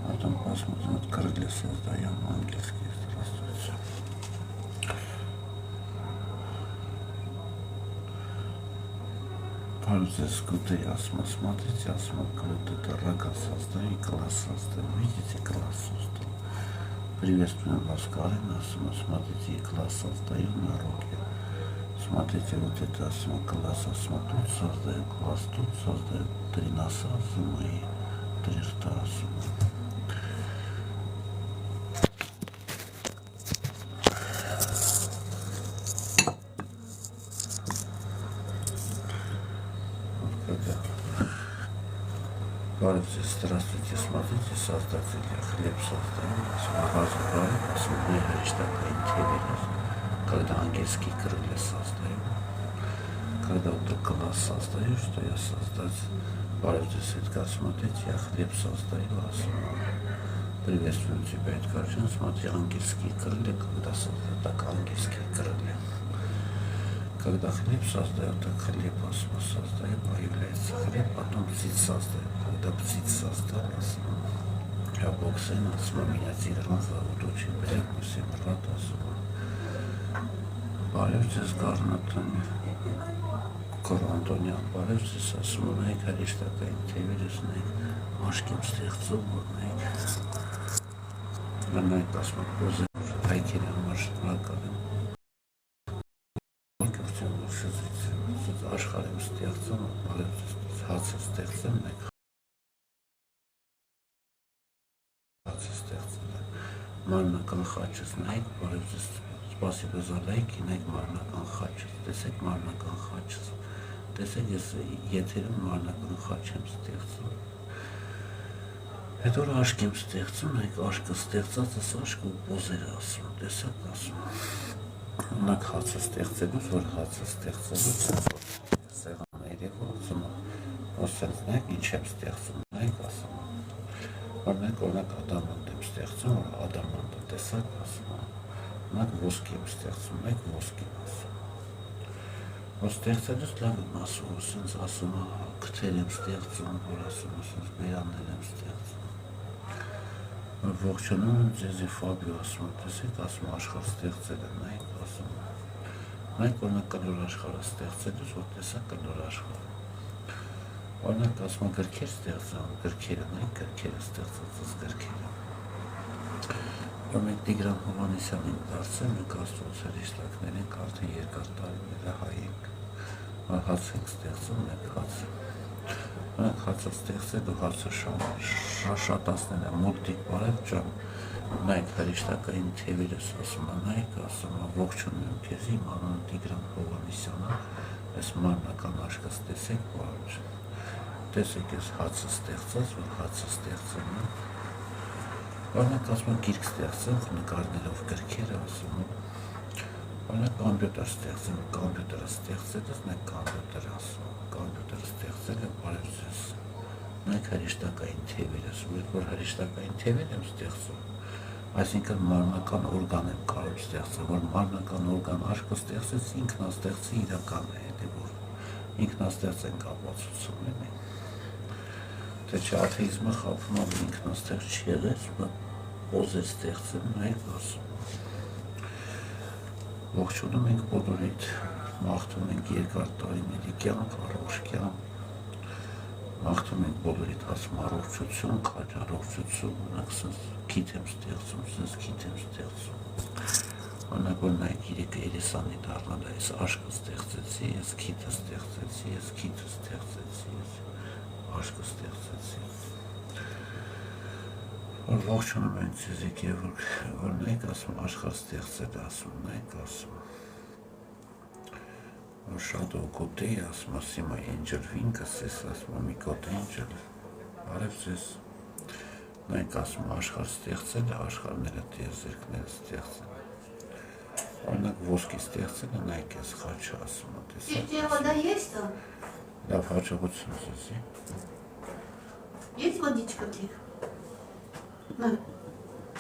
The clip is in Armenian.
Потом посмотрим, открыли, создаем ангельские здравствуйте. Пользуясь скутой асма, смотрите, асма, вот это рога создаю и класс создаю. Видите, класс создал. Приветствуем вас, Карина, асма, смотрите, и класс создаю на роге. Смотрите, вот это асма, класс асма, тут создаю, класс тут создаю. 3 носа асма и 3 рта асма. Здравствуйте, смотрите, создателя хлеб создаем, особенно такая интересность, когда ангельские крылья создаю, когда вот только класс создаю, что я создать, Баревте Светка, смотрите, я хлеб создаю, приветствую тебя, это картина, смотри, ангельские крылья, когда создаю, так ангельские крылья. Когда хлеб создаю, так хлеб создаю, появляется хлеб, потом птиц создаю. Когда птиц создал, я Бог сына, меня тиран зовут, очень приятно, всем рад особо. Բարևձ ես գառնատանի, կորանտոնյան, բարևձ ես ասում ունենք հարիշտակային թևերս նենք, աշկեմ ստեղծում որնենք, նայք ասում ենք բոզեմ, հայքերի համար շնորհակալ եմ, աշխարհում ստեղծում, բարևձ հացը ստեղծեմ նենք, հացը ստեղծել եմ, մարմնական խաչս նայք, բարևձ Спасибо за лайки, նայք մարմնական խաչս, տեսեք մարմնական խաչս, տեսեք ես եթերում մարմնական խաչ եմ ստեղծում, հետո աշկ եմ ստեղծում, նայք աշկը ստեղծած ես աշկը ու բոզեր ասում, տեսեք ասում, ունակ հացը ստեղծելուց, որ հացը ստեղծելուց, սեղան երևո ասում, ոսենց նայք ինչ եմ ստեղծում, նայք ասում, որ նայք օրնակ ադամանդ եմ ստեղծում, որ ադամանդը տեսակ ասում, Մենք ոսկի եմ ստեղծում, մենք ոսկի եմ ասում, որ ստեղծելուց լավ եմ ասում, ասենց ասում, քթեր եմ ստեղծում, որ ասում, ասենց բերաններ եմ ստեղծում, որ ողջունում եմ ձեզի Ֆաբիո ասում, տեսեք ասում, աշխարհ ստեղծել եմ, նայք ասում, մենք օրինակ կլոր աշխարհը ստեղծելուց, որ տեսակ կլոր աշխարհը, օրինակ ասում, գրքեր ստեղծում, գրքերը, նայք գրքերը ստեղծած գրքերը, որ մենք Տիգրան Հովհաննիսյանին դարձել, մենք Աստծոց հրեշտակներ ենք, արդեն երկար տարիները հայ ենք, հաց ենք ստեղծում, մենք հաց, մենք հացը ստեղծել ու հացը շատացնել է, մուտիկ բարև ջան, նայք հրեշտակային թևերս ասում, նայք ասում, ողջունում եմ քեզ, իմ անունը Տիգրան Հովհաննիսյանը, այս մարմնական աշկս տեսեք, բարև ջան, տեսեք ես հացը ստեղծած, որ հացը ստեղծում եմ, Օրինակ ասում եմ գիրք ստեղծեմ, նկարներով գրքերը ասում եմ, օրինակ կամպյուտեր ստեղծեմ, կամպյուտերը ստեղծելս, նայք կամպյուտեր ասում, կամպյուտերը ստեղծել եմ, բարև ձեզ, նայք հրեշտակային թևեր ասում, որ հրեշտակային թևեր եմ ստեղծում, այսինքն մարմնական օրգան եմ կարող ստեղծել, որ մարմնական օրգան աշկը ստեղծեց, ինքնաստեղծի իրական է, էլի որ ինքնաստեղծ ենք ապացուցում էլի, թե չէ աթեիզմը խաբում եմ ինքնաստեղծ չի եղել, Ոզեր ստեղծեմ, նայք ասում, ողջունում ենք բոլորիդ, մաղթում ենք երկար տարիների կյանք, առողջ կյանք, մաղթում ենք բոլորիդ ասում առողջություն, քաջ առողջություն, ունակ սենց քիթ եմ ստեղծում, սենց քիթ եմ ստեղծում, օրինակ որ նայք իրեկը երեսանի դառնալ է, ես աշկը ստեղծեցի, ես քիթը ստեղծեցի, ես քիթը ստեղծեցի, ես աշկը ստեղծեցի, որ ողջունում ենք ձեզ եկև, որ նայք ասում, աշխարհ ստեղծել ասում, նայք ասում, որ շատ օգոտ է ասում, ասում է Angel Wings, ես ասում, մի կոտ Angel, բարև ձեզ, նայք ասում, աշխարհ ստեղծել է, աշխարհները տիեզերքները ստեղծել, օրինակ ոսկի ստեղծել է, նայք ես խաչը ասում, տեսակ ասում, լավ հաջողություն ձեզի, водичка пей. На.